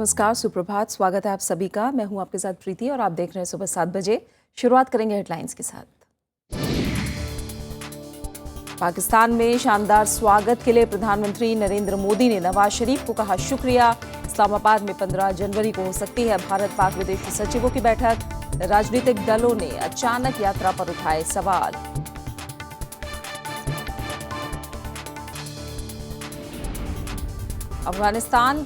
नमस्कार, सुप्रभात। स्वागत है आप सभी का। मैं हूं आपके साथ प्रीति और आप देख रहे हैं सुबह 7 बजे। शुरुआत करेंगे हेडलाइंस के साथ। पाकिस्तान में शानदार स्वागत के लिए प्रधानमंत्री नरेंद्र मोदी ने नवाज शरीफ को कहा शुक्रिया। इस्लामाबाद में 15 जनवरी को हो सकती है भारत पाक विदेश सचिवों की बैठक। राजनीतिक दलों ने अचानक यात्रा पर उठाए सवाल। अफगानिस्तान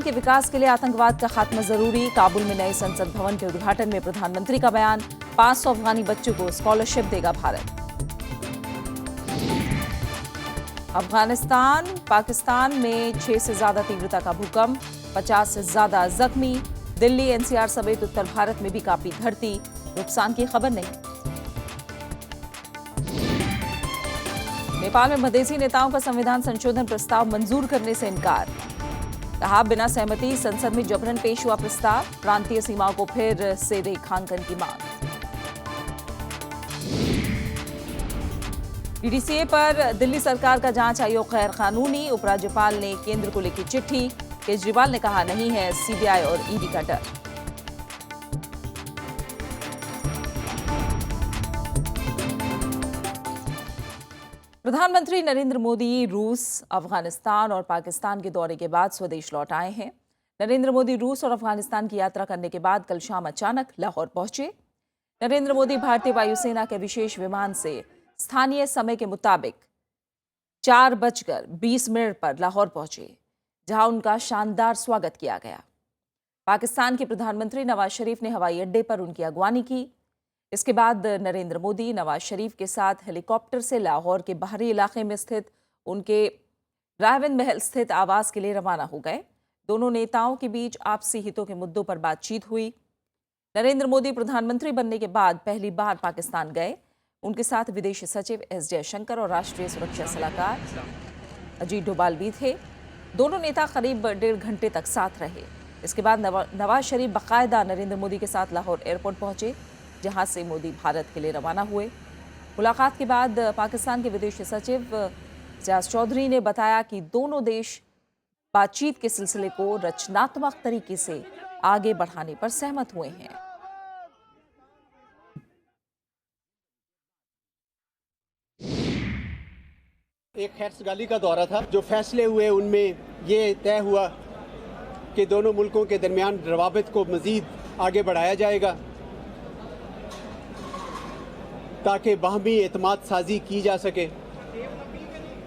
के विकास के लिए आतंकवाद का खात्मा जरूरी। काबुल में नए संसद भवन के उद्घाटन में प्रधानमंत्री का बयान। 500 अफगानी बच्चों को स्कॉलरशिप देगा भारत। अफगानिस्तान पाकिस्तान में 6 से ज्यादा तीव्रता का भूकंप, 50 से ज्यादा जख्मी। दिल्ली एनसीआर समेत उत्तर भारत में भी कांपी धरती। नुकसान की खबर नहीं। नेपाल में मधेसी नेताओं का संविधान संशोधन प्रस्ताव मंजूर करने से इनकार। कहा बिना सहमति संसद में जबरन पेश हुआ प्रस्ताव। प्रांतीय सीमाओं को फिर से रेखांकन की मांग। डीडीसीए पर दिल्ली सरकार का जांच आयोग गैर कानूनी। उपराज्यपाल ने केंद्र को लिखी चिट्ठी। केजरीवाल ने कहा नहीं है सीबीआई और ईडी का डर। प्रधानमंत्री नरेंद्र मोदी रूस, अफगानिस्तान और पाकिस्तान के दौरे के बाद स्वदेश लौट आए हैं। नरेंद्र मोदी रूस और अफगानिस्तान की यात्रा करने के बाद कल शाम अचानक लाहौर पहुंचे। नरेंद्र मोदी भारतीय वायुसेना के विशेष विमान से स्थानीय समय के मुताबिक 4:20 पर लाहौर पहुंचे, जहां उनका शानदार स्वागत किया गया। पाकिस्तान के प्रधानमंत्री नवाज शरीफ ने हवाई अड्डे पर उनकी अगवानी की। इसके बाद नरेंद्र मोदी नवाज शरीफ के साथ हेलीकॉप्टर से लाहौर के बाहरी इलाके में स्थित उनके रायविंद महल स्थित आवास के लिए रवाना हो गए। दोनों नेताओं के बीच आपसी हितों के मुद्दों पर बातचीत हुई। नरेंद्र मोदी प्रधानमंत्री बनने के बाद पहली बार पाकिस्तान गए। उनके साथ विदेश सचिव एस जयशंकर और राष्ट्रीय सुरक्षा सलाहकार अजीत डोभाल भी थे। दोनों नेता करीब 1.5 घंटे तक साथ रहे। इसके बाद नवाज शरीफ बाकायदा नरेंद्र मोदी के साथ लाहौर एयरपोर्ट पहुंचे, जहां से मोदी भारत के लिए रवाना हुए। मुलाकात के बाद पाकिस्तान के विदेश सचिव ज़ियाद चौधरी ने बताया कि दोनों देश बातचीत के सिलसिले को रचनात्मक तरीके से आगे बढ़ाने पर सहमत हुए हैं। एक खैरसगाली का दौरा था। जो फैसले हुए उनमें ये तय हुआ कि दोनों मुल्कों के दरमियान रवाबित को मज़ीद आगे बढ़ाया जाएगा ताकि बाहमी एतमाद साजी की जा सके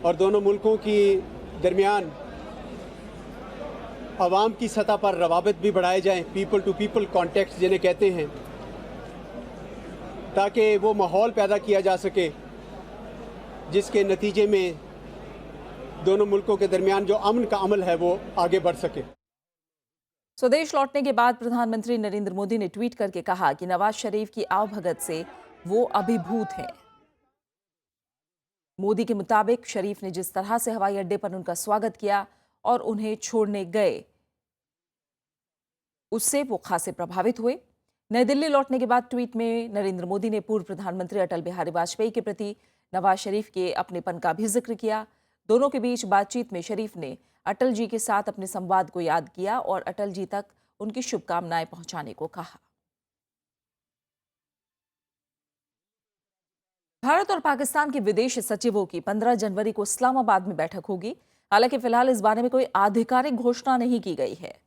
और दोनों मुल्कों की दरमियान अवाम की सतह पर रवाबित भी बढ़ाए जाएं, पीपल टू पीपल कॉन्टेक्ट जिन्हें कहते हैं, ताकि वो माहौल पैदा किया जा सके जिसके नतीजे में दोनों मुल्कों के दरमियान जो अमन का अमल है वो आगे बढ़ सके। स्वदेश लौटने के बाद प्रधानमंत्री नरेंद्र मोदी ने ट्वीट करके कहा कि नवाज शरीफ की आवभगत से वो अभिभूत हैं। मोदी के मुताबिक शरीफ ने जिस तरह से हवाई अड्डे पर उनका स्वागत किया और उन्हें छोड़ने गए, उससे वो खासे प्रभावित हुए। नई दिल्ली लौटने के बाद ट्वीट में नरेंद्र मोदी ने पूर्व प्रधानमंत्री अटल बिहारी वाजपेयी के प्रति नवाज शरीफ के अपनेपन का भी जिक्र किया। दोनों के बीच बातचीत में शरीफ ने अटल जी के साथ अपने संवाद को याद किया और अटल जी तक उनकी शुभकामनाएं पहुंचाने को कहा। भारत और पाकिस्तान के विदेश सचिवों की 15 जनवरी को इस्लामाबाद में बैठक होगी। हालांकि फिलहाल इस बारे में कोई आधिकारिक घोषणा नहीं की गई है।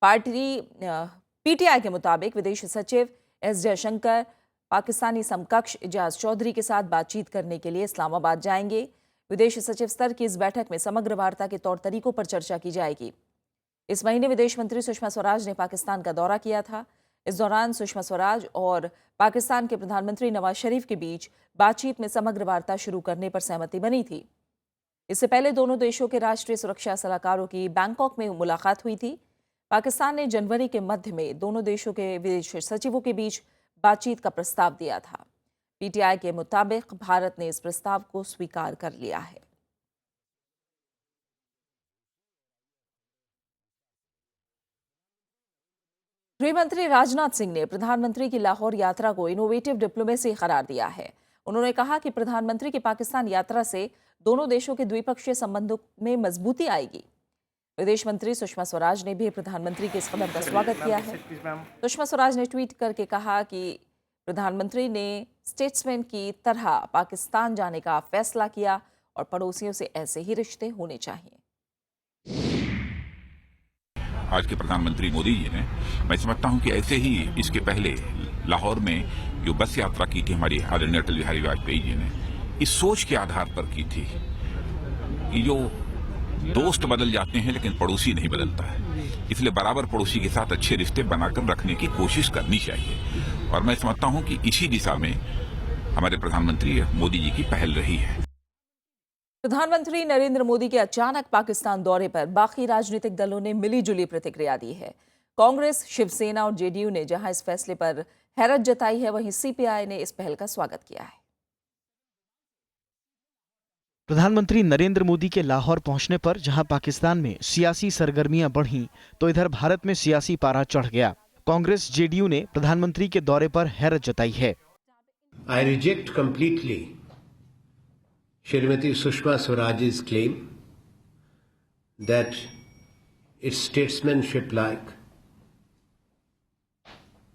पीटीआई के मुताबिक विदेश सचिव एस जयशंकर पाकिस्तानी समकक्ष ज़ियाद चौधरी के साथ बातचीत करने के लिए इस्लामाबाद जाएंगे। विदेश सचिव स्तर की इस बैठक में समग्र वार्ता के तौर तरीकों पर चर्चा की जाएगी। इस महीने विदेश मंत्री सुषमा स्वराज ने पाकिस्तान का दौरा किया था। इस दौरान सुषमा स्वराज और पाकिस्तान के प्रधानमंत्री नवाज शरीफ के बीच बातचीत में समग्र वार्ता शुरू करने पर सहमति बनी थी। इससे पहले दोनों देशों के राष्ट्रीय सुरक्षा सलाहकारों की बैंकॉक में मुलाकात हुई थी। पाकिस्तान ने जनवरी के मध्य में दोनों देशों के विदेश सचिवों के बीच बातचीत का प्रस्ताव दिया था। पीटीआई के मुताबिक भारत ने इस प्रस्ताव को स्वीकार कर लिया है। गृह मंत्री राजनाथ सिंह ने प्रधानमंत्री की लाहौर यात्रा को इनोवेटिव डिप्लोमेसी करार दिया है। उन्होंने कहा कि प्रधानमंत्री की पाकिस्तान यात्रा से दोनों देशों के द्विपक्षीय संबंधों में मजबूती आएगी। विदेश मंत्री सुषमा स्वराज ने भी प्रधानमंत्री के इस कदम का स्वागत किया है। सुषमा स्वराज ने ट्वीट करके कहा कि प्रधानमंत्री ने स्टेट्समैन की तरह पाकिस्तान जाने का फैसला किया और पड़ोसियों से ऐसे ही रिश्ते होने चाहिए। आज के प्रधानमंत्री मोदी जी ने, मैं समझता हूं कि ऐसे ही इसके पहले लाहौर में जो बस यात्रा की थी हमारी आदरणीय अटल बिहारी वाजपेयी जी ने, इस सोच के आधार पर की थी कि जो दोस्त बदल जाते हैं लेकिन पड़ोसी नहीं बदलता है, इसलिए बराबर पड़ोसी के साथ अच्छे रिश्ते बनाकर रखने की कोशिश करनी चाहिए। और मैं समझता हूं कि इसी दिशा में हमारे प्रधानमंत्री मोदी जी की पहल रही है। प्रधानमंत्री नरेंद्र मोदी के अचानक पाकिस्तान दौरे पर बाकी राजनीतिक दलों ने मिलीजुली प्रतिक्रिया दी है। कांग्रेस, शिवसेना और जेडीयू ने जहां इस फैसले पर हैरत जताई है, वहीं सीपीआई ने इस पहल का स्वागत किया है। प्रधानमंत्री नरेंद्र मोदी के लाहौर पहुंचने पर जहां पाकिस्तान में सियासी सरगर्मियां बढ़ीं, तो इधर भारत में सियासी पारा चढ़ गया। कांग्रेस, जेडीयू ने प्रधानमंत्री के दौरे पर हैरत जताई है। I reject completely Shrimati Sushma Swaraj's claim that it's statesmanship-like.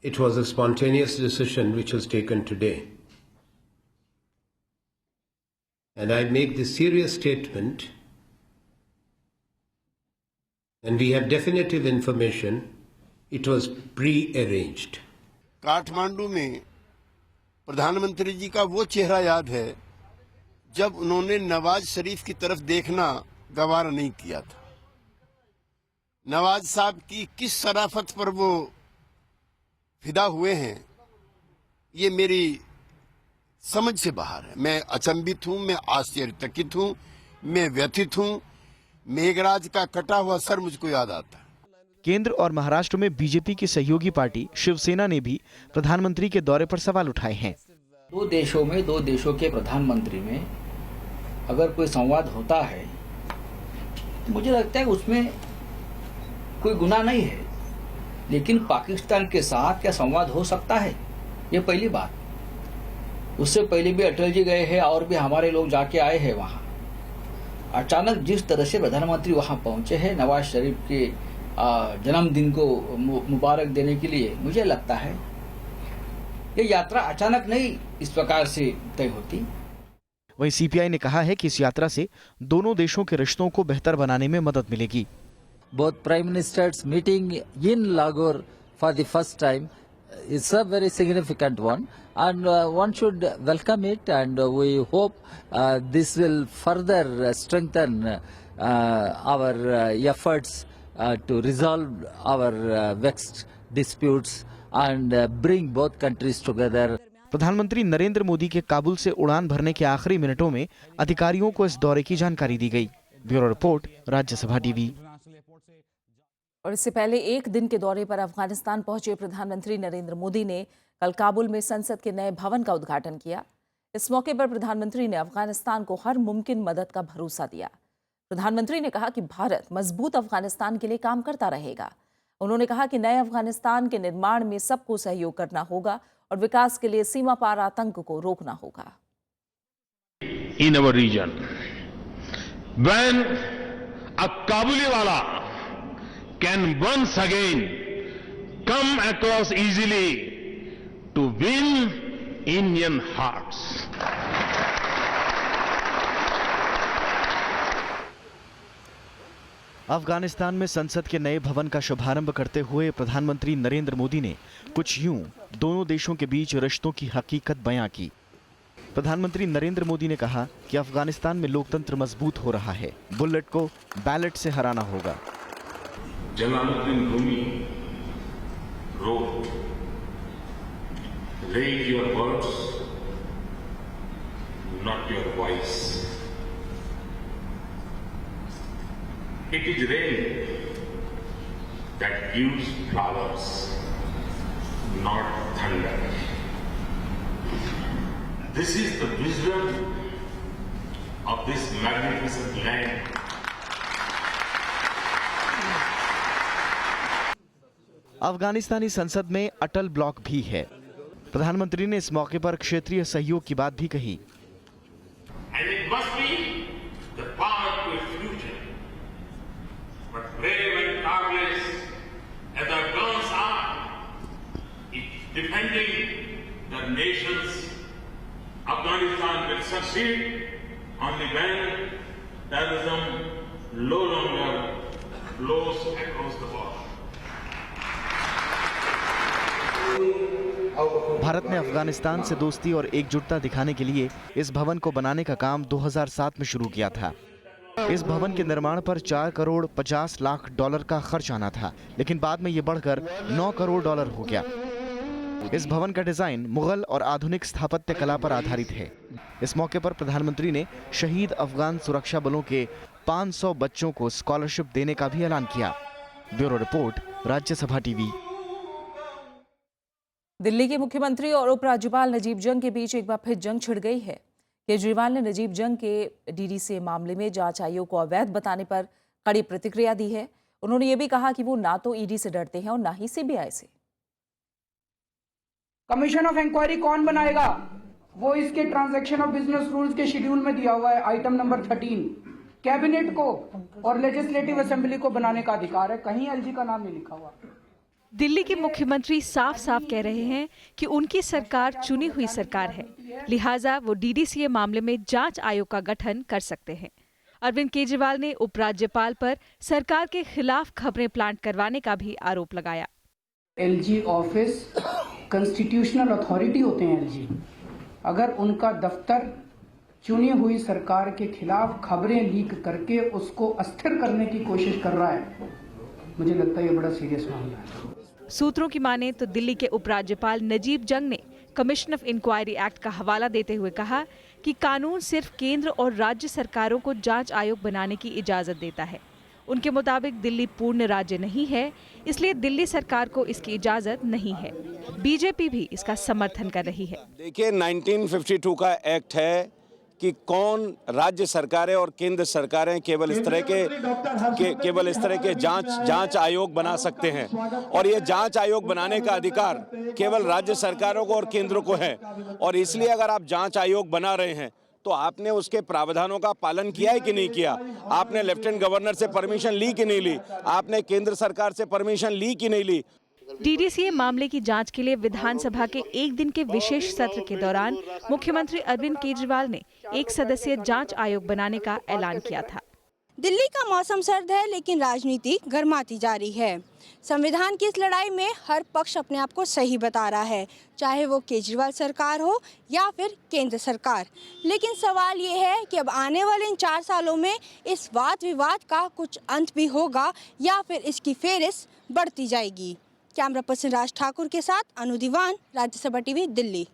It was a spontaneous decision which was taken today. And I make this serious statement, and we have definitive information, it was pre-arranged. Kathmandu में प्रधानमंत्री जी का वो चेहरा याद है जब उन्होंने नवाज शरीफ की तरफ देखना गवारा नहीं किया था। नवाज साहब की किस शराफत पर वो फिदा हुए हैं, ये मेरी समझ से बाहर है। मैं अचंभित हूं, मैं आश्चर्यचकित हूं, मैं व्यथित हूं। मेघराज का कटा हुआ सर मुझको याद आता है। केंद्र और महाराष्ट्र में बीजेपी की सहयोगी पार्टी शिवसेना ने भी प्रधानमंत्री के दौरे पर सवाल उठाए हैं। दो देशों में, दो देशों के प्रधानमंत्री में अगर कोई संवाद होता है तो मुझे लगता है उसमें कोई गुनाह नहीं है, लेकिन पाकिस्तान के साथ क्या संवाद हो सकता है, ये पहली बात। उससे पहले भी अटल जी गए हैं और भी हमारे लोग जाके आए हैं वहां। अचानक जिस तरह से प्रधानमंत्री वहां पहुंचे हैं नवाज शरीफ के जन्मदिन को मुबारक देने के लिए, मुझे लगता है ये यात्रा अचानक नहीं इस प्रकार से तय होती। वहीं सीपीआई ने कहा है कि इस यात्रा से दोनों देशों के रिश्तों को बेहतर बनाने में मदद मिलेगी। Both Prime Ministers meeting in Lahore for the first time is a very significant one, and one should welcome it, and we hope this will further strengthen our efforts to resolve our vexed disputes and bring both countries together. प्रधानमंत्री नरेंद्र मोदी के काबुल से उड़ान भरने के आखिरी मिनटों में अधिकारियों को इस दौरे की जानकारी दी गई। Bureau report, Rajya Sabha TV. और इससे पहले एक दिन के दौरे पर अफगानिस्तान पहुंचे प्रधानमंत्री नरेंद्र मोदी ने कल काबुल में संसद के नए भवन का उद्घाटन किया। इस मौके पर प्रधानमंत्री ने अफगानिस्तान को हर मुमकिन मदद का भरोसा दिया। प्रधानमंत्री ने कहा कि भारत मजबूत अफगानिस्तान के लिए काम करता रहेगा। उन्होंने कहा कि नए अफगानिस्तान के निर्माण में सबको सहयोग करना होगा और विकास के लिए सीमा पार आतंक को रोकना होगा। In our region, when a Kabuliwala can once again come across easily to win Indian hearts. Afghanistan में संसद के नए भवन का शुभारंभ करते हुए प्रधानमंत्री नरेंद्र मोदी ने कुछ यूं दोनों देशों के बीच रिश्तों की हकीकत बयां की। प्रधानमंत्री नरेंद्र मोदी ने कहा कि अफगानिस्तान में लोकतंत्र मजबूत हो रहा है, बुलेट को बैलेट से हराना होगा। Jalaluddin Rumi wrote, "Raise your words, not your voice." It is rain that gives flowers, not thunder. This is the wisdom of this magnificent land. अफगानिस्तानी संसद में अटल ब्लॉक भी है। प्रधानमंत्री ने इस मौके पर क्षेत्रीय सहयोग की बात भी कही। And it must be the path to its future. But brave and tireless as the Afghans are, in defending the nations, Afghanistan will succeed only when terrorism no longer blows across the border. Bharat ने अफगानिस्तान से दोस्ती और एकजुटता दिखाने के लिए इस भवन को बनाने का काम 2007 में शुरू किया था। इस भवन के निर्माण पर 4 करोड़ 50 लाख डॉलर का खर्च आना था, लेकिन बाद में ये बढ़कर 9 करोड़ डॉलर हो गया। इस भवन का डिजाइन मुगल और आधुनिक स्थापत्य कला पर आधारित है। इस मौके पर प्रधानमंत्री ने शहीद अफगान सुरक्षा बलों के 500 बच्चों को स्कॉलरशिप देने का भी ऐलान किया। Bureau report, Rajya Sabha TV. Delhi के मुख्यमंत्री और उपराज्यपाल नजीब जंग के बीच एक बार फिर जंग छिड़ गई है। केजरीवाल ने नजीब जंग के डीडीसीए मामले में जांच आयोग को अवैध बताने पर कड़ी प्रतिक्रिया दी है। उन्होंने ये भी कहा कि वो ना तो ईडी से डरते हैं और ना ही सीबीआई से। कमीशन ऑफ इंक्वायरी कौन बनाएगा? वो इसके ट्रांजैक्शन ऑफ बिजनेस रूल्स के शेड्यूल में दिया हुआ है, आइटम नंबर 13। कैबिनेट को और लेजिस्लेटिव असेंबली को बनाने का अधिकार है, कहीं एलजी का नाम नहीं लिखा हुआ। दिल्ली के मुख्यमंत्री साफ साफ कह रहे हैं कि उनकी सरकार चुनी हुई सरकार है, लिहाजा वो डीडीसीए मामले में जांच आयोग का गठन कर सकते हैं। अरविंद केजरीवाल ने उपराज्यपाल पर सरकार के खिलाफ खबरें प्लांट करवाने का भी आरोप लगाया। एलजी ऑफिस कॉन्स्टिट्यूशनल अथॉरिटी होते हैं एलजी। अगर उनका दफ्तर चुनी हुई सरकार के खिलाफ खबरें लीक करके उसको अस्थिर करने की कोशिश कर रहा है, मुझे लगता है ये बड़ा सीरियस मामला है। सूत्रों की माने तो दिल्ली के उपराज्यपाल नजीब जंग ने कमीशन ऑफ इंक्वायरी एक्ट का हवाला देते हुए कहा कि कानून सिर्फ केंद्र और राज्य सरकारों को जांच आयोग बनाने की इजाजत देता है। उनके मुताबिक दिल्ली पूर्ण राज्य नहीं है, इसलिए दिल्ली सरकार को इसकी इजाजत नहीं है। बीजेपी भी इसका समर्थन कर रही है। देखिए, 1952 का एक्ट है कि कौन राज्य सरकारें और केंद्र सरकारें केवल इस तरह के जांच आयोग बना सकते हैं, और ये जांच आयोग बनाने का अधिकार केवल राज्य सरकारों को और केंद्र को है। और इसलिए अगर आप जांच आयोग बना रहे हैं तो आपने उसके प्रावधानों का पालन किया है कि नहीं किया? आपने लेफ्टिनेंट गवर्नर से परमिशन ली कि नहीं ली? आपने केंद्र सरकार से परमिशन ली कि नहीं ली? डीडीसीए मामले की जांच के लिए विधानसभा के एक दिन के विशेष सत्र के दौरान मुख्यमंत्री अरविंद केजरीवाल ने एक सदस्यीय जांच आयोग बनाने का ऐलान किया था। दिल्ली का मौसम सर्द है, लेकिन राजनीति गर्माती जा रही है। संविधान की इस लड़ाई में हर पक्ष अपने आप को सही बता रहा है, चाहे वो केजरीवाल सरकार हो या फिर केंद्र सरकार। लेकिन सवाल ये है कि अब आने वाले इन 4 सालों में इस वाद विवाद का कुछ अंत भी होगा या फिर इसकी फेरिस्त बढ़ती जाएगी। कैमरा पर्सन राज ठाकुर के साथ अनु दीवान, राज्यसभा टीवी, दिल्ली।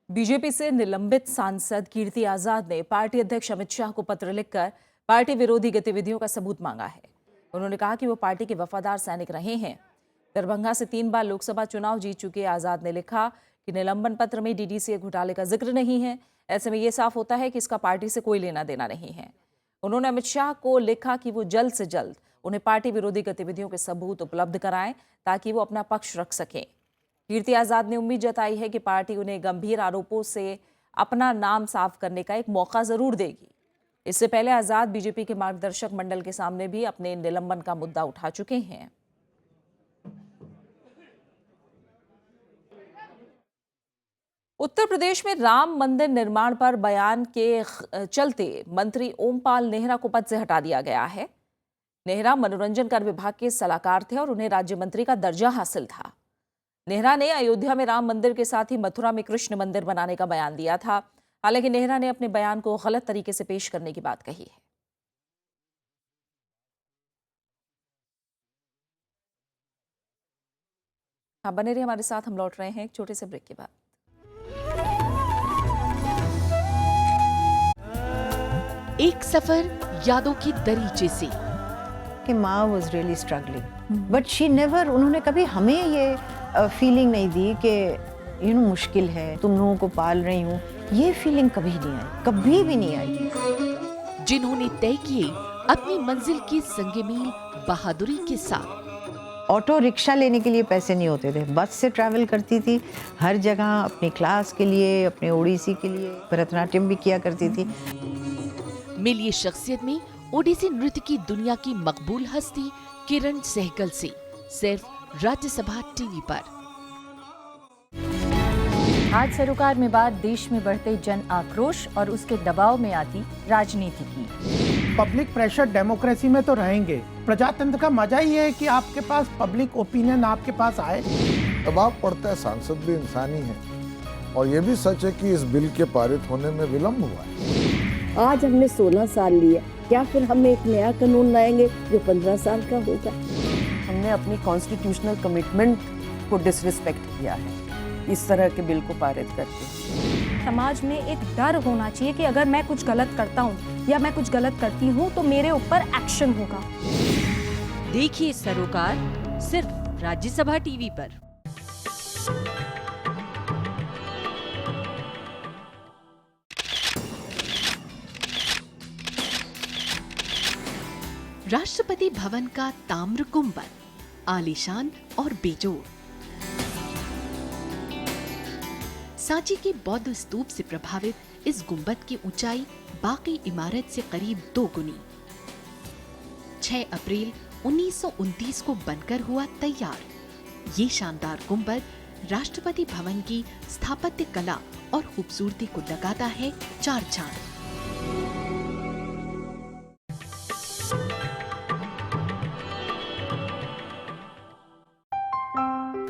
बीजेपी से निलंबित सांसद कीर्ति आजाद ने पार्टी अध्यक्ष अमित शाह को पत्र लिखकर पार्टी विरोधी गतिविधियों का सबूत मांगा है। उन्होंने कहा कि वो पार्टी के वफादार सैनिक रहे हैं। दरभंगा से 3 बार लोकसभा चुनाव जीत चुके आजाद ने लिखा कि निलंबन पत्र में डीडीसीए घोटाले का जिक्र नहीं है। ऐसे में ये साफ होता है कि इसका पार्टी से कोई लेना देना नहीं है। उन्होंने अमित शाह को लिखा कि वो जल्द से जल्द उन्हें पार्टी विरोधी गतिविधियों के सबूत उपलब्ध कराएं ताकि वो अपना पक्ष रख सकें। कीर्ति आजाद ने उम्मीद जताई है कि पार्टी उन्हें गंभीर आरोपों से अपना नाम साफ करने का एक मौका जरूर देगी। इससे पहले आजाद बीजेपी के मार्गदर्शक मंडल के सामने भी अपने निलंबन का मुद्दा उठा चुके हैं। उत्तर प्रदेश में राम मंदिर निर्माण पर बयान के चलते मंत्री ओमपाल नेहरा को पद से हटा दिया गया है। नेहरा मनोरंजन कर विभाग के सलाहकार थे और उन्हें राज्य मंत्री का दर्जा हासिल था। नेहरा ने अयोध्या में राम मंदिर के साथ ही मथुरा में कृष्ण मंदिर बनाने का बयान दिया था। हालांकि नेहरा ने अपने बयान को गलत तरीके से पेश करने की बात कही है। आप बने रहिए हमारे साथ, हम लौट रहे हैं एक छोटे से ब्रेक के बाद। एक सफर यादों की दरीचे से कि माँ was really struggling, but she never, उन्होंने कभी हमें ये फीलिंग नहीं दी कि मुश्किल है, तुम लोगों को पाल रही हूँ, ये फीलिंग कभी नहीं आई, कभी भी नहीं आई। जिन्होंने तय किए अपनी मंजिल के संगे मील बहादुरी के साथ, ऑटो रिक्शा लेने के लिए पैसे नहीं होते थे, बस से ट्रैवल करती थी हर जगह, अपनी क्लास के लिए, अपने ओडिसी के लिए, भरतनाट्यम भी किया करती थी। मिलिए शख्सियत में ओडिसी नृत्य की दुनिया की मकबूल हस्ती किरण सहगल से, सिर्फ राज्यसभा टीवी पर। आज सरोकार में बाद देश में बढ़ते जन आक्रोश और उसके दबाव में आती राजनीति की। पब्लिक प्रेशर डेमोक्रेसी में तो रहेंगे। प्रजातंत्र का मजा ही है कि आपके पास पब्लिक ओपिनियन आपके पास आए। दबाव पड़ता है, सांसद भी इंसानी है और ये भी सच है कि इस बिल के पारित होने में विलम्ब हुआ है। आज हमने 16 साल लिए, क्या फिर हम एक नया कानून लाएंगे जो 15 साल का होगा? हमने अपनी कॉन्स्टिट्यूशनल कमिटमेंट को डिसरिस्पेक्ट किया है इस तरह के बिल को पारित करके। समाज में एक डर होना चाहिए कि अगर मैं कुछ गलत करता हूँ या मैं कुछ गलत करती हूँ तो मेरे ऊपर एक्शन होगा। देखिए सरोकार सिर्फ राज्यसभा टीवी पर। राष्ट्रपति भवन का ताम्र गुंबद, आलीशान और बेजोड़। सांची के बौद्ध स्तूप से प्रभावित इस गुंबद की ऊंचाई बाकी इमारत से करीब 2 गुनी। 6 अप्रैल 1929 को बनकर हुआ तैयार। ये शानदार गुंबद राष्ट्रपति भवन की स्थापत्य कला और खूबसूरती को लगाता है 4 चांद।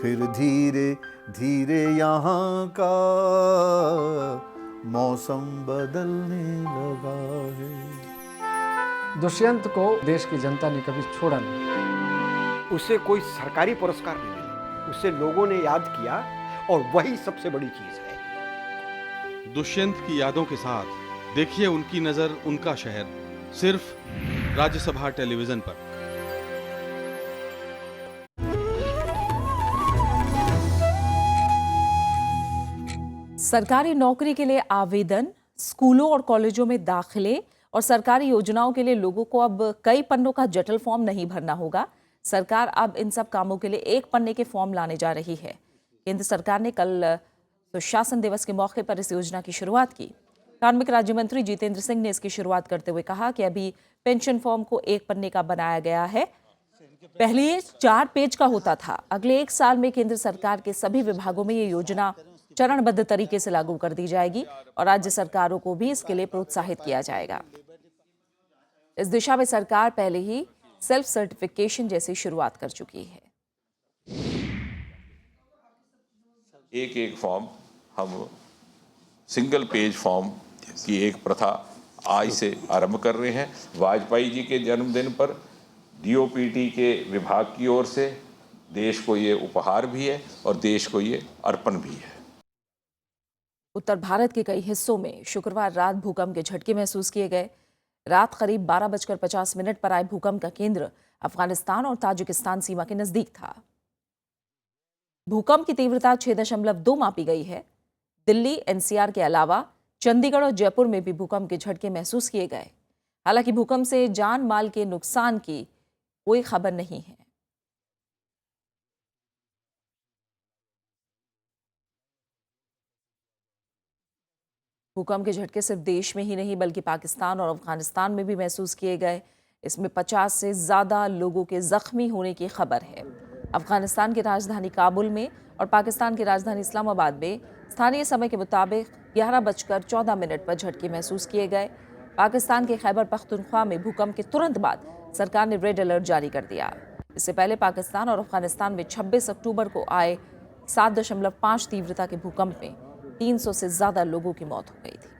फिर धीरे धीरे यहाँ का मौसम बदलने लगा है। दुष्यंत को देश की जनता ने कभी छोड़ा नहीं। उसे कोई सरकारी पुरस्कार नहीं मिला, उसे लोगों ने याद किया और वही सबसे बड़ी चीज है। दुष्यंत की यादों के साथ देखिए उनकी नजर, उनका शहर, सिर्फ राज्यसभा टेलीविजन पर। सरकारी नौकरी के लिए आवेदन, स्कूलों और कॉलेजों में दाखिले और सरकारी योजनाओं के लिए लोगों को अब कई पन्नों का जटिल फॉर्म नहीं भरना होगा। सरकार अब इन सब कामों के लिए एक पन्ने के फॉर्म लाने जा रही है। केंद्र सरकार ने कल सुशासन दिवस के मौके पर इस योजना की शुरुआत की। कार्मिक राज्य मंत्री जितेंद्र सिंह ने इसकी शुरुआत करते हुए कहा कि अभी पेंशन फॉर्म को एक पन्ने का बनाया गया है। पहले ये 4 पेज का होता था। अगले 1 साल में केंद्र सरकार के सभी विभागों में ये योजना चरणबद्ध तरीके से लागू कर दी जाएगी और राज्य सरकारों को भी इसके लिए प्रोत्साहित किया जाएगा। इस दिशा में सरकार पहले ही सेल्फ सर्टिफिकेशन जैसी शुरुआत कर चुकी है। एक फॉर्म, हम सिंगल पेज फॉर्म की एक प्रथा आज से आरंभ कर रहे हैं। वाजपेयी जी के जन्मदिन पर डीओपीटी के विभाग की ओर से देश को ये उपहार भी है और देश को ये अर्पण भी है। उत्तर भारत के कई हिस्सों में शुक्रवार रात भूकंप के झटके महसूस किए गए। रात करीब 12:50 पर आए भूकंप का केंद्र अफगानिस्तान और ताजिकिस्तान सीमा के नजदीक था। भूकंप की तीव्रता 6.2 मापी गई है। दिल्ली, एनसीआर के अलावा चंडीगढ़ और जयपुर में भी भूकंप के झटके महसूस किए गए। हालांकि भूकंप से जान माल के नुकसान की कोई खबर नहीं है। भूकंप के झटके सिर्फ देश में ही नहीं बल्कि पाकिस्तान और अफगानिस्तान में भी महसूस किए गए। इसमें 50 से ज़्यादा लोगों के जख्मी होने की खबर है। अफगानिस्तान की राजधानी काबुल में और पाकिस्तान की राजधानी इस्लामाबाद में स्थानीय समय के मुताबिक 11:14 पर झटके महसूस किए गए। पाकिस्तान के खैबर पख्तूनख्वा में भूकंप के तुरंत बाद सरकार ने रेड अलर्ट जारी कर दिया। इससे पहले पाकिस्तान और अफगानिस्तान में 26 अक्टूबर को आए 7.5 तीव्रता के भूकंप में 300 से ज्यादा लोगों की मौत हो गई थी।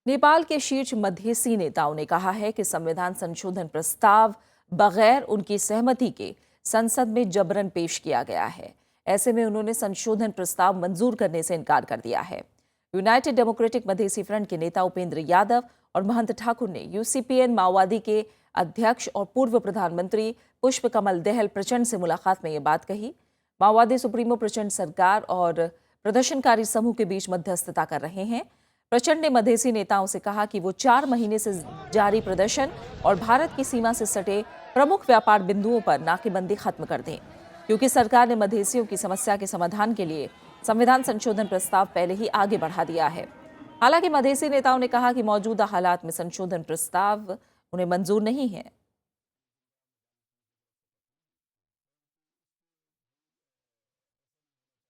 नेपाल के शीर्ष मध्यस्थी नेताओं ने कहा है कि संविधान संशोधन प्रस्ताव बगैर उनकी सहमति के संसद में जबरन पेश किया गया है। ऐसे में उन्होंने संशोधन प्रस्ताव मंजूर करने से इनकार कर दिया है। यूनाइटेड डेमोक्रेटिक मधेसी फ्रंट के नेता उपेंद्र यादव और महंत ठाकुर ने यूसीपीएन माओवादी के अध्यक्ष और पूर्व प्रधानमंत्री पुष्प कमल दहल प्रचंड से मुलाकात में ये बात कही। माओवादी सुप्रीमो प्रचंड सरकार और प्रदर्शनकारी समूह के बीच मध्यस्थता कर रहे हैं। प्रचंड ने मधेसी नेताओं से कहा कि वो 4 महीने से जारी प्रदर्शन और भारत की सीमा से सटे प्रमुख व्यापार बिंदुओं पर नाकेबंदी खत्म कर दें, क्योंकि सरकार ने मधेसियों की समस्या के समाधान के लिए संविधान संशोधन प्रस्ताव पहले ही आगे बढ़ा दिया है। हालांकि मधेसी नेताओं ने कहा कि मौजूदा हालात में संशोधन प्रस्ताव उन्हें मंजूर नहीं है।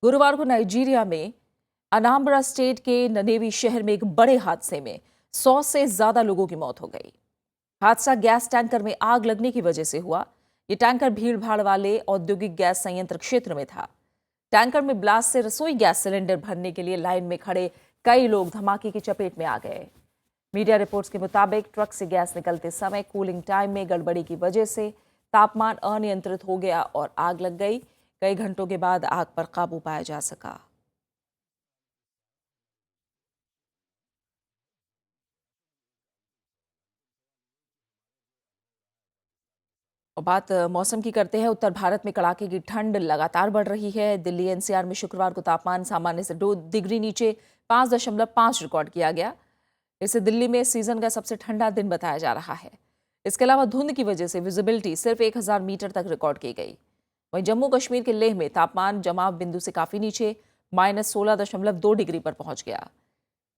गुरुवार को नाइजीरिया में अनाम्बरा स्टेट के ननेवी शहर में एक बड़े हादसे में 100 से ज्यादा लोगों की मौत हो गई। हादसा गैस टैंकर में आग लगने की वजह से हुआ। ये टैंकर भीड़ भाड़ वाले औद्योगिक गैस संयंत्र क्षेत्र में था। टैंकर में ब्लास्ट से रसोई गैस सिलेंडर भरने के लिए लाइन में खड़े कई लोग धमाके की चपेट में आ गए। मीडिया रिपोर्ट्स के मुताबिक ट्रक से गैस निकलते समय कूलिंग टाइम में गड़बड़ी की वजह से तापमान अनियंत्रित हो गया और आग लग गई। कई घंटों के बाद आग पर काबू पाया जा सका। और बात मौसम की करते हैं। उत्तर भारत में कड़ाके की ठंड लगातार बढ़ रही है। दिल्ली एनसीआर में शुक्रवार को तापमान सामान्य से 2 डिग्री नीचे 5.5 रिकॉर्ड किया गया। इसे दिल्ली में सीजन का सबसे ठंडा दिन बताया जा रहा है। इसके अलावा धुंध की वजह से विजिबिलिटी सिर्फ 1000 मीटर तक रिकॉर्ड की गई। वहीं जम्मू कश्मीर के लेह में तापमान जमाव बिंदु से काफी नीचे -16.2 डिग्री पर पहुंच गया।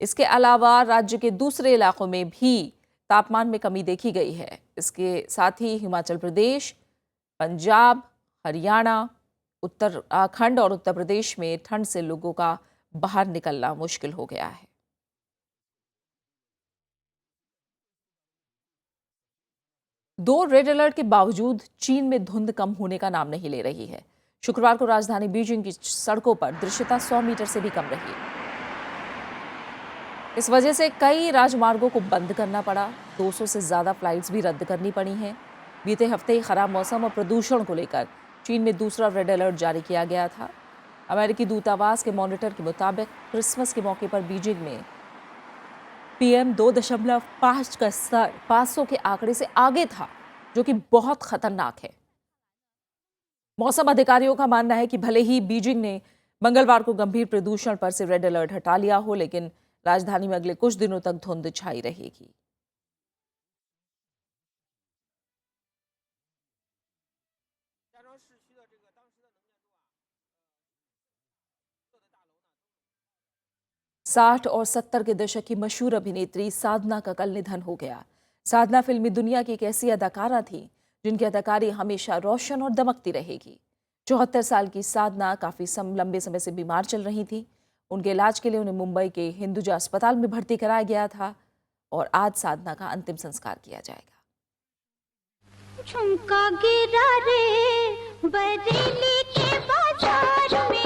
इसके अलावा राज्य के दूसरे इलाकों में भी तापमान में कमी देखी गई है। इसके साथ ही हिमाचल प्रदेश, पंजाब, हरियाणा, उत्तराखंड और उत्तर प्रदेश में ठंड से लोगों का बाहर निकलना मुश्किल हो गया है। दो रेड अलर्ट के बावजूद चीन में धुंध कम होने का नाम नहीं ले रही है। शुक्रवार को राजधानी बीजिंग की सड़कों पर दृश्यता 100 मीटर से भी कम रही। इस वजह से कई राजमार्गों को बंद करना पड़ा। 200 से ज्यादा फ्लाइट्स भी रद्द करनी पड़ी हैं। बीते हफ्ते खराब मौसम और प्रदूषण को लेकर चीन में दूसरा रेड अलर्ट जारी किया गया था। अमेरिकी दूतावास के मॉनिटर के मुताबिक क्रिसमस के मौके पर बीजिंग में PM 2.5 का स्तर 500 के आंकड़े से आगे था, जो कि बहुत खतरनाक है। मौसम अधिकारियों का मानना है कि भले ही बीजिंग ने मंगलवार को गंभीर प्रदूषण पर से रेड अलर्ट हटा लिया हो, लेकिन राजधानी में अगले कुछ दिनों तक धुंध छाई रहेगी। साठ और 70 के दशक की मशहूर अभिनेत्री साधना का कल निधन हो गया। साधना फिल्मी दुनिया की एक ऐसी अदाकारा थी जिनकी अदाकारी हमेशा रोशन और दमकती रहेगी। 74 साल की साधना काफी लंबे समय से बीमार चल रही थी। उनके इलाज के लिए उन्हें मुंबई के हिंदुजा अस्पताल में भर्ती कराया गया था और आज साधना का अंतिम संस्कार किया जाएगा। झुमका गिरा रे बरेली के बाजार में।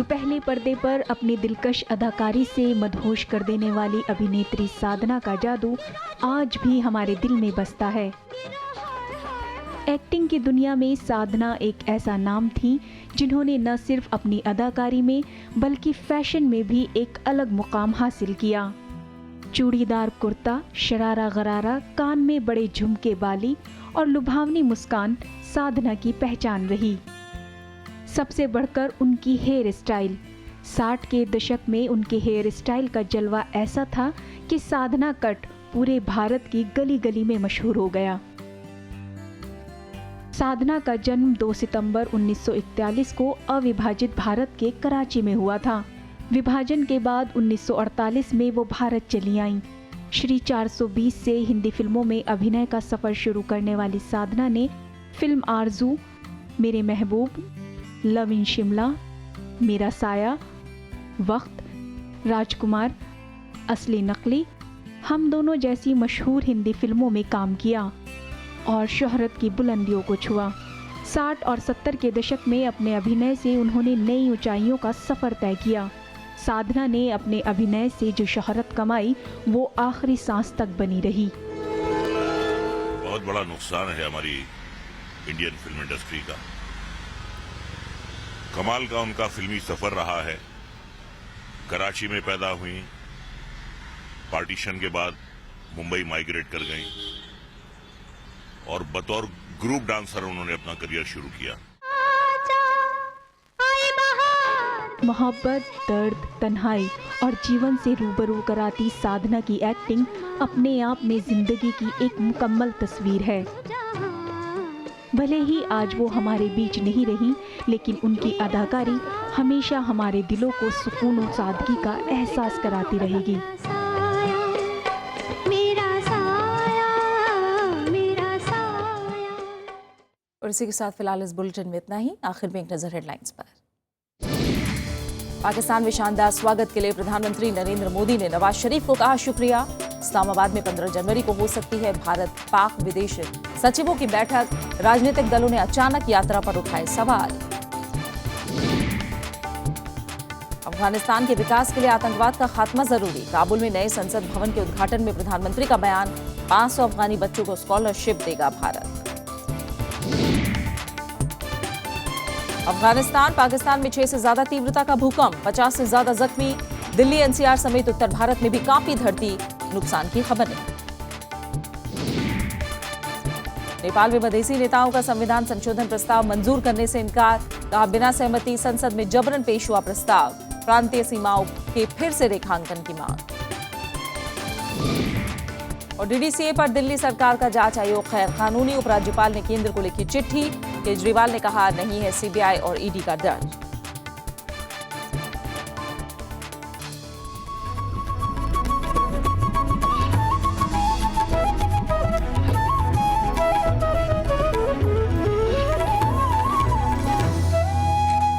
पहले पर्दे पर अपनी दिलकश अदाकारी से मदहोश कर देने वाली अभिनेत्री साधना का जादू आज भी हमारे दिल में बसता है। एक्टिंग की दुनिया में साधना एक ऐसा नाम थी जिन्होंने न सिर्फ अपनी अदाकारी में बल्कि फैशन में भी एक अलग मुकाम हासिल किया। चूड़ीदार कुर्ता, शरारा गरारा, कान में बड़े झुमके बाली और लुभावनी मुस्कान साधना की पहचान रही। सबसे बढ़कर उनकी हेयर स्टाइल। 60 के दशक में उनके हेयर स्टाइल का जलवा ऐसा था कि साधना कट पूरे भारत की गली गली में मशहूर हो गया। साधना का जन्म 2 सितंबर 1941 को अविभाजित भारत के कराची में हुआ था। विभाजन के बाद 1948 में वो भारत चली आईं। श्री 420 से हिंदी फिल्मों में अभिनय का सफर शुरू करने वाली साधना ने फिल्म आरजू, मेरे महबूब, लव इन शिमला, मेरा साया, वक्त, राजकुमार, असली नकली, हम दोनों जैसी मशहूर हिंदी फिल्मों में काम किया और शोहरत की बुलंदियों को छुआ। 60 और 70 के दशक में अपने अभिनय से उन्होंने नई ऊंचाइयों का सफ़र तय किया। साधना ने अपने अभिनय से जो शोहरत कमाई वो आखिरी सांस तक बनी रही। बहुत बड़ा नुकसान है हमारी इंडियन फिल्म इंडस्ट्री का। कमाल का उनका फिल्मी सफर रहा है। कराची में पैदा हुई, पार्टीशन के बाद मुंबई माइग्रेट कर गईं और बतौर ग्रुप डांसर उन्होंने अपना करियर शुरू किया। मोहब्बत, दर्द, तन्हाई और जीवन से रूबरू कराती साधना की एक्टिंग अपने आप में जिंदगी की एक मुकम्मल तस्वीर है। भले ही आज वो हमारे बीच नहीं रही, लेकिन उनकी अदाकारी हमेशा हमारे दिलों को सुकून और सादगी का एहसास कराती रहेगी। और इसी के साथ फिलहाल इस बुलेटिन में इतना ही। आखिर में एक नजर हेडलाइंस पर। पाकिस्तान में शानदार स्वागत के लिए प्रधानमंत्री नरेंद्र मोदी ने नवाज शरीफ को कहा शुक्रिया। इस्लामाबाद में 15 जनवरी को हो सकती है भारत पाक विदेश सचिवों की बैठक। राजनीतिक दलों ने अचानक यात्रा पर उठाए सवाल। अफगानिस्तान के विकास के लिए आतंकवाद का खात्मा जरूरी। काबुल में नए संसद भवन के उद्घाटन में प्रधानमंत्री का बयान। 500 अफगानी बच्चों को स्कॉलरशिप देगा भारत। अफगानिस्तान, पाकिस्तान में 6 से ज्यादा तीव्रता का भूकंप, 50 से ज्यादा जख्मी। दिल्ली एनसीआर समेत उत्तर भारत में भी कांपी धरती। नुकसान की खबरें। नेपाल में मधेसी नेताओं का संविधान संशोधन प्रस्ताव मंजूर करने से इनकार। कहा बिना सहमति संसद में जबरन पेश हुआ प्रस्ताव। प्रांतीय सीमाओं के फिर से रेखांकन की मांग। और डीडीसीए पर दिल्ली सरकार का जांच आयोग खैर कानूनी। उपराज्यपाल ने केंद्र को लिखी चिट्ठी। केजरीवाल ने कहा नहीं है सीबीआई और ईडी का दर्ज।